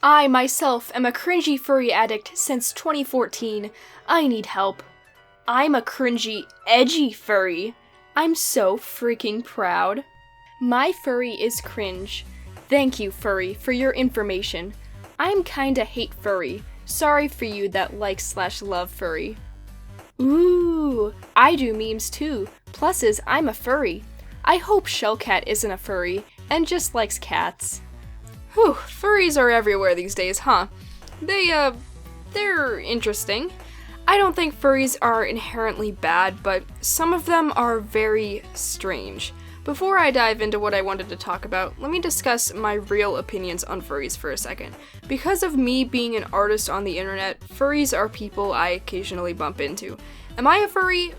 I myself am a cringy furry addict since 2014. I need help. I'm a cringy, edgy furry. I'm so freaking proud. My furry is cringe. Thank you, furry, for your information. I'm kinda hate furry. Sorry for you that like/love furry. Ooh, I do memes too. Plus I'm a furry. I hope Shellcat isn't a furry and just likes cats. Whew, furries are everywhere these days, huh? They're interesting. I don't think furries are inherently bad, but some of them are very strange. Before I dive into what I wanted to talk about, let me discuss my real opinions on furries for a second. Because of me being an artist on the internet, furries are people I occasionally bump into. Am I a furry?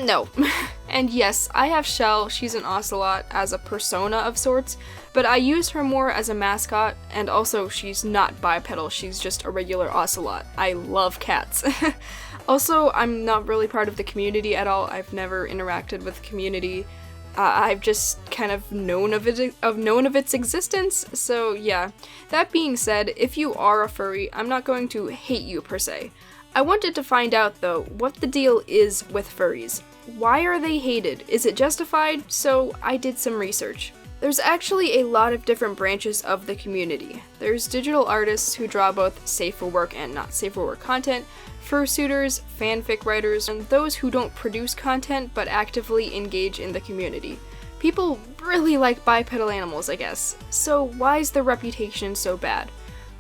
No. And yes, I have Shell, she's an ocelot, as a persona of sorts, but I use her more as a mascot, and also she's not bipedal, she's just a regular ocelot. I love cats. Also, I'm not really part of the community at all. I've never interacted with the community. I've just kind of known of its existence, so yeah. That being said, if you are a furry, I'm not going to hate you per se. I wanted to find out though, what the deal is with furries. Why are they hated? Is it justified? So I did some research. There's actually a lot of different branches of the community. There's digital artists who draw both safe for work and not safe for work content, fursuiters, fanfic writers, and those who don't produce content but actively engage in the community. People really like bipedal animals, I guess. So why is their reputation so bad?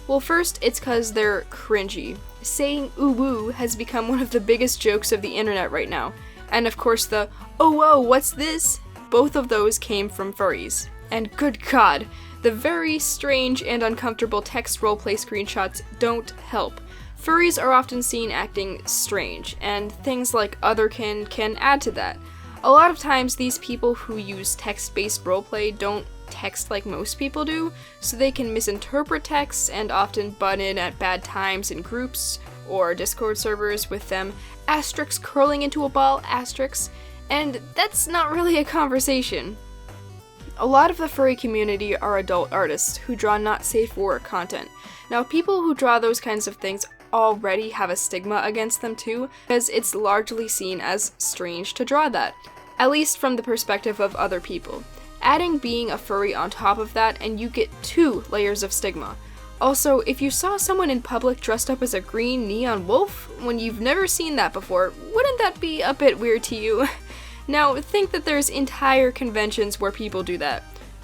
Well, first, it's cause they're cringy. Saying ooh woo has become one of the biggest jokes of the internet right now. And of course the, oh whoa, what's this? Both of those came from furries. And good god, the very strange and uncomfortable text roleplay screenshots don't help. Furries are often seen acting strange, and things like otherkin can add to that. A lot of times these people who use text-based roleplay don't text like most people do, so they can misinterpret texts and often butt in at bad times in groups or Discord servers with them asterisks curling into a ball asterisks, and that's not really a conversation. A lot of the furry community are adult artists who draw not safe for work content. Now, people who draw those kinds of things already have a stigma against them too, because it's largely seen as strange to draw that, at least from the perspective of other people. Adding being a furry on top of that, and you get 2 layers of stigma. Also, if you saw someone in public dressed up as a green neon wolf, when you've never seen that before, wouldn't that be a bit weird to you? Now, think that there's entire conventions where people do that.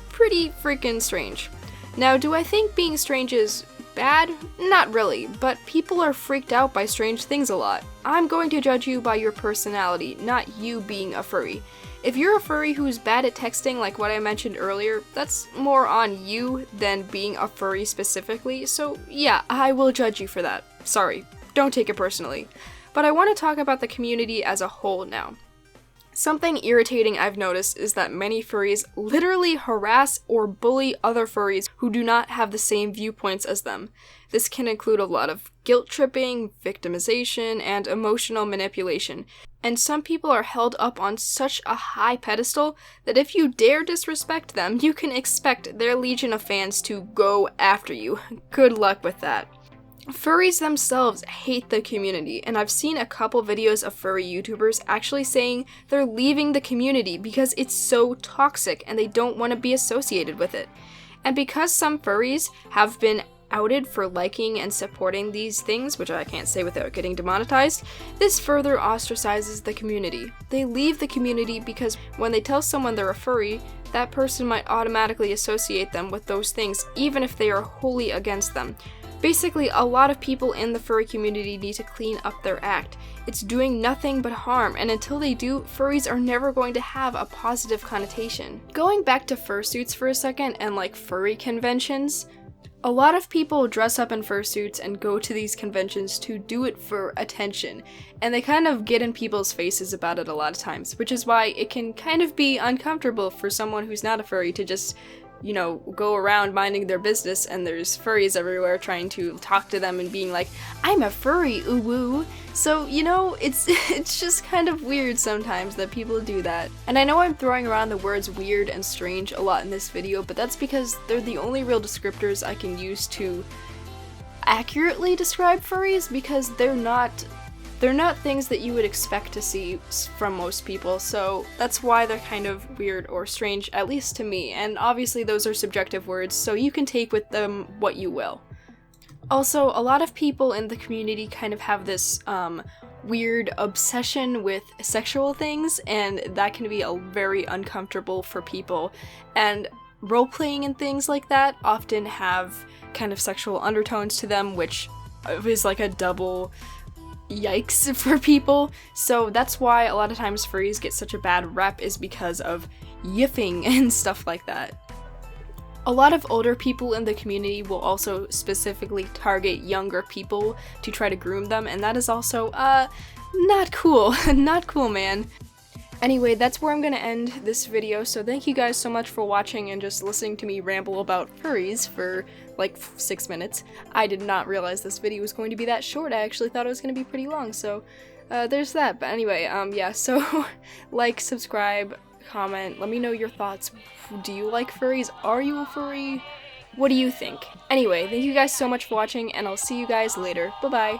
Pretty freaking strange. Now, do I think being strange is bad? Not really, but people are freaked out by strange things a lot. I'm going to judge you by your personality, not you being a furry. If you're a furry who's bad at texting like what I mentioned earlier, that's more on you than being a furry specifically, so yeah, I will judge you for that. Sorry, don't take it personally. But I want to talk about the community as a whole now. Something irritating I've noticed is that many furries literally harass or bully other furries who do not have the same viewpoints as them. This can include a lot of guilt tripping, victimization, and emotional manipulation. And some people are held up on such a high pedestal that if you dare disrespect them, you can expect their legion of fans to go after you. Good luck with that. Furries themselves hate the community, and I've seen a couple videos of furry YouTubers actually saying they're leaving the community because it's so toxic and they don't want to be associated with it. And because some furries have been outed for liking and supporting these things, which I can't say without getting demonetized, this further ostracizes the community. They leave the community because when they tell someone they're a furry, that person might automatically associate them with those things even if they are wholly against them. Basically, a lot of people in the furry community need to clean up their act. It's doing nothing but harm, and until they do, furries are never going to have a positive connotation. Going back to fursuits for a second and like furry conventions, a lot of people dress up in fursuits and go to these conventions to do it for attention, and they kind of get in people's faces about it a lot of times, which is why it can kind of be uncomfortable for someone who's not a furry to just you know, go around minding their business and there's furries everywhere trying to talk to them and being like, I'm a furry, ooh woo. So, you know, it's just kind of weird sometimes that people do that. And I know I'm throwing around the words weird and strange a lot in this video, but that's because they're the only real descriptors I can use to accurately describe furries, because they're not things that you would expect to see from most people, so that's why they're kind of weird or strange, at least to me, and obviously those are subjective words, so you can take with them what you will. Also, a lot of people in the community kind of have this weird obsession with sexual things, and that can be very uncomfortable for people, and role-playing and things like that often have kind of sexual undertones to them, which is like a double yikes for people. So that's why a lot of times furries get such a bad rep, is because of yiffing and stuff like that. A lot of older people in the community will also specifically target younger people to try to groom them, and that is also, not cool. Not cool, man. Anyway, that's where I'm gonna end this video, so thank you guys so much for watching and just listening to me ramble about furries for like 6 minutes. I did not realize this video was going to be that short. I actually thought it was gonna be pretty long, so there's that. But anyway, yeah, so like, subscribe, comment, let me know your thoughts. Do you like furries? Are you a furry? What do you think? Anyway, thank you guys so much for watching, and I'll see you guys later. Bye-bye!